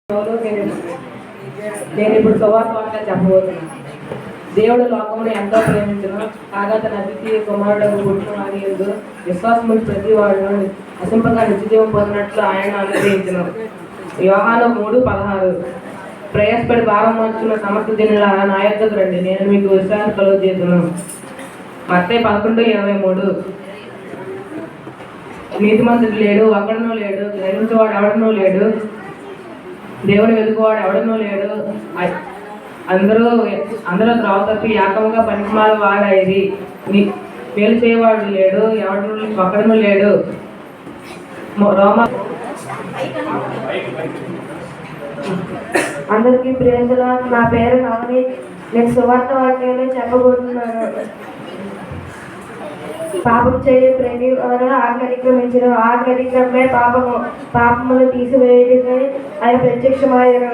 నేను ఇప్పుడు సువార్త చెప్పబోతున్నాను. దేవుడు లోకమును ఎంతో ప్రేమించును, కాగా తన అద్వితీయ కుమారుడు పుట్టును అని ఎందు విశ్వాసము ప్రతి వాడును అసింపగా నిత్యజీవం పొందినట్లు ఆయన అనుగ్రహించును. యోహాను 3:16. ప్రయాసపడి భారం మోచుకున్న సమస్త జనులారా నా యొద్దకు రండి, నేను మీకు విశ్రాంతి కలుగజేయుదును. మత్తయి 11:23. నీతిమంతుడు లేడు, ఒక్కడునూ లేడు, గ్రహించేవాడు ఎవడనూ లేడు, దేవుని వెతుకువాడు ఎవడనూ లేడు, అందరూ త్రావు తప్పి ఏకంగా పనికిమాల వాడైరి, మేలు చేయవాడు లేడు, ఎవడనూ ఒక్కడనూ లేడు. అందరికీ ప్రేమలో నా పేరు నవని. నేను సువార్త వాక్యాలు చెప్పబోతున్నాను. పాపం చేయ ప్రేమి వలన ఆజ్ఞాతిక్రమించిన ఆజ్ఞాతిక్రమే పాపములు తీసివేయడమే ఆయన ప్రత్యక్షమాయను.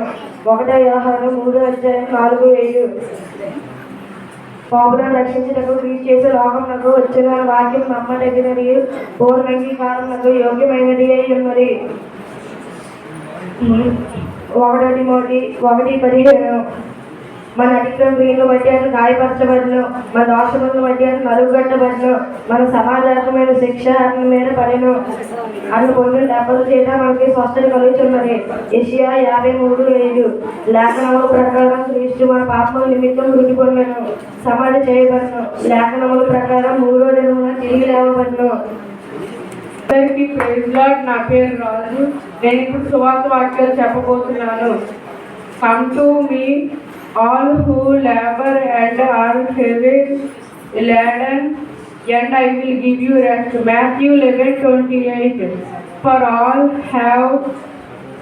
1 యోహాను 3:4-7. పాపులను రక్షించటకు క్రీస్తు చేసే లోకమునకు వచ్చిన వాక్యం నమ్మదగినది, పూర్ణ అంగీకారమునకు యోగ్యమైనది అయి ఉన్నది. 1 తిమోతి 1:15. మన అతిక్రమను బట్టి ఆయన గాయపరచబడను, మన దోషములను బట్టి ఆయన నలుగుగట్టబడను, మన సమాజాత్మైన శిక్ష అతని మీద పడెను, అతను పొందిన దెబ్బల చేత మనకి స్వస్థత కలుగుతున్నది. యెషయా 53:5. లేఖనముల ప్రకారం క్రీస్తు మన పాపముల నిమిత్తం మృతి పొందెను, సమాధి చేయబడను, లేఖనముల ప్రకారం 3వ దినమున తిరిగి లేవబడను. నా పేరు రాజు. నేను ఇప్పుడు సువార్త వాక్యాలు చెప్పబోతున్నాను. Come to me all who labor and are heavy laden, and I will give you rest. Matthew 11:28. For all have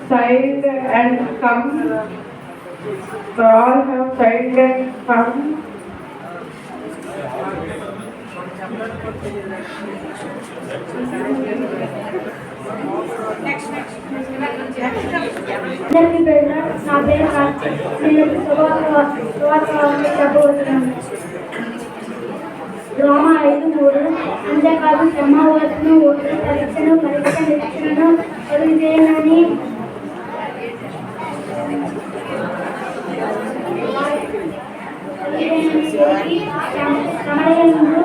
sinned and come. For all have sinned and come. అందరికీ ప్రేమ. నా పేరు కార్తీక్. నేను సువార్త చెప్పబోతున్నాను. రోమ 5:3. అంతేకాదు శ్రమ ఓర్పును, పరీక్షను, నిరీక్షణను కలుగజేయనని సమయంలో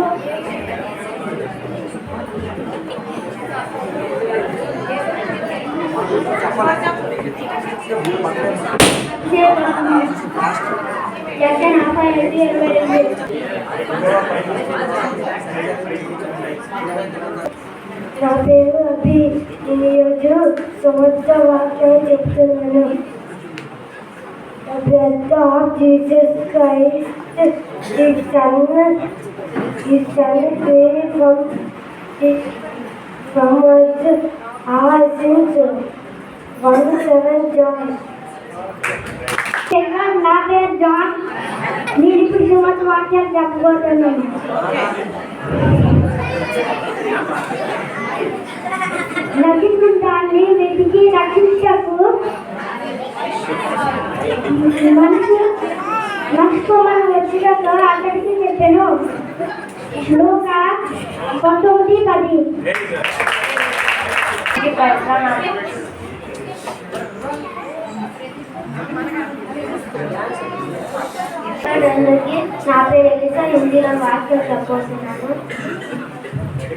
నా పేరు అభి. ఈరోజు సువార్త వాక్యం చెప్తున్నాను. The blood of Jesus Christ, His Son paid from us our sins. 1:7 John. నా పేరు జాన్. నేను ఇప్పుడు సువార్త వాక్యాలు చెప్పబోతున్నాను. నశించుటాన్ని వెతికి రక్షించకు మనసు వచ్చినట్లు అక్కడికి చెప్పాను. లూకా 19:10. నా పేరు ఎలిసా. హిందీలో వాక్యం చెప్పబోతున్నాను.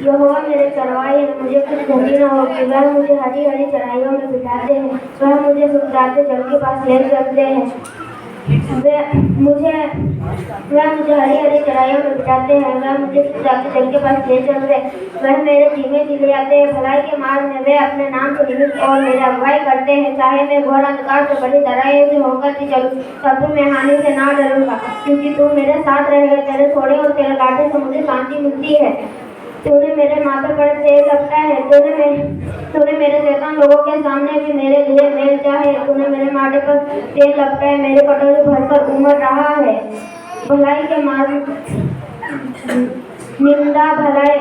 यहोवा मेरे चरवाहे हैं, मुझे कुछ कमी न होगी। वह मुझे हरी हरी चराइयों में बिठाते हैं, वह मुझे सुलगाते जल के पास ले चलते हैं। वह मुझे हरी हरी चराइयों में बिठाते हैं, वह मुझे सुलगाते जल के पास ले चलते हैं। वह मेरे धीमे ले आते हैं, भलाई के मार्ग में वे अपने नाम को निमित्त और मेरी अगुवाई करते हैं। चाहे मैं घोर अंधकार से बड़ी तराइयों से होकर भी चलूं, तब भी मैं हानि से ना डरूंगा, क्योंकि तू मेरे साथ रहेगा। तेरे थोड़े और तेरे कांटे से मुझे शांति मिलती है। तूने मेरे माथे पर तेल रखता है, तूने मेरे शैतान लोगों के सामने भी मेरे लिए मेल चाहे। तूने मेरे माथे पर तेल रखता है, मेरे कटोरे भरकर उमड़ रहा है। भलाई के मार्ग, निंदा, भलाई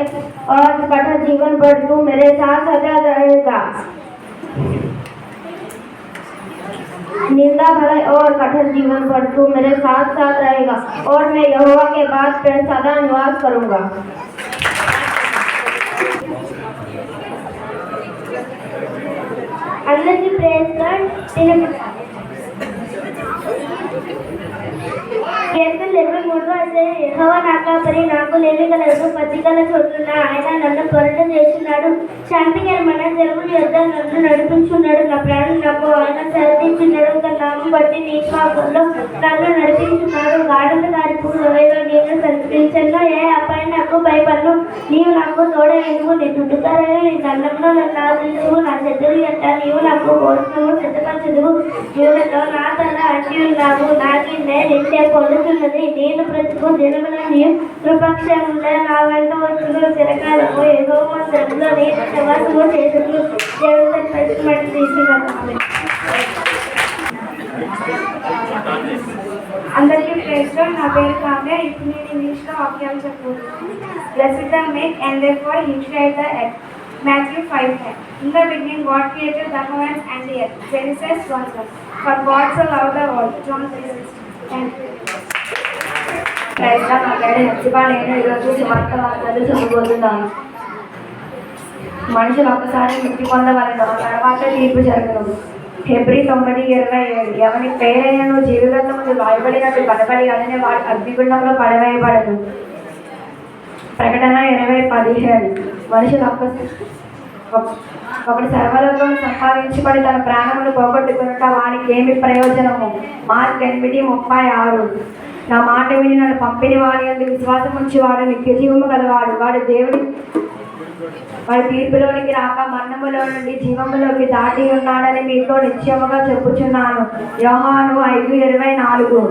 और कठोर जीवन पर तू मेरे साथ सदा रहेगा। निंदा, भलाई और कठोर जीवन पर तू मेरे साथ साथ रहेगा, और मैं यहोवा के बाद फिर सदा निवास करूंगा। అందరికీ ప్రేజ్ గాడ్. కీర్తన 23 యెహోవా నా కాపరి, నాకు లేమి కలదు. పచ్చికల చోటున ఆయన నన్ను త్వరట చేస్తున్నాడు. శాంతికరమైన జరుగుల యొద్ద నన్ను నడిపించున్నాడు. నా ప్రాణం నాకు ఆయన శాంతించున్నాడు. తన నామం బట్టి నీటి మార్గంలో నన్ను నడిపించున్నాడు. గాఢత గారిపు లోయలో నేను సంచరించను. ఏ అపాయం నాకు భయపడను. నీవు నాకు తోడ ఎనుగు. నీ దుడ్డుతారని నీ దండంలో నన్ను ఆదరించు. నా శత్రువు ఎట్ట నీవు నాకు భోజనము సిద్ధపరచదువు. జీవులతో నా తల అంటి ఉన్నావు. నాకు నిత్య పొందుతున్నది. నేను బ్రతుకు దినముల నీవు కృపక్షముండే నా వెంట వచ్చును. చిరకాలము ఏదో మందిరంలో నేను నివాసము చేసుకుని దేవుని పరిశ్రమని తీసుకున్నాను. అందరికీ ప్రైజ్ లార్డ్. నా పేరు కావ్య. ఇప్పుడు నేను ఇంగ్లీష్లో వాక్యాలు చెప్పబోతున్నాను. Blessed the meek, and therefore he shall the earth. Matthew 5:10. In the beginning God created the heavens and the earth. Genesis 1:1. For God so loved the world. John 3:16. Thank you. Praise Lord. నా పేరు హెప్సిబా. నేను ఈరోజు సువార్త వార్తలు చదవబోతున్నాను. మనుషులు ఒక్కసారి మృతి పొందవలెను, తర్వాత తీర్పు జరగను. ఫిబ్రవరి 9:27. ఎవని పేరైనను జీవితంలో రాయబడినట్టు కనబడి అనే వాడు అగ్నిగుండంలో పడవేయబడదు. ప్రకటన 20:17. మనుషులు ఒకటి సర్వలోకం సంపాదించుకొని తన ప్రాణమును పోగొట్టుకున్నట వానికి ఏమి ప్రయోజనము? మార్క్ 8:36. నా మాట విని నన్ను పంపిన వాడి యందు విశ్వాసం ఉంచేవాడు నిత్య జీవము గలవాడు. వాడు తీర్పులోనికి రాక మరణములో నుండి జీవములోకి దాటి ఉన్నాడని మీతో నిశ్చయముగా చెప్పుచున్నాను. యోహాను 5:24.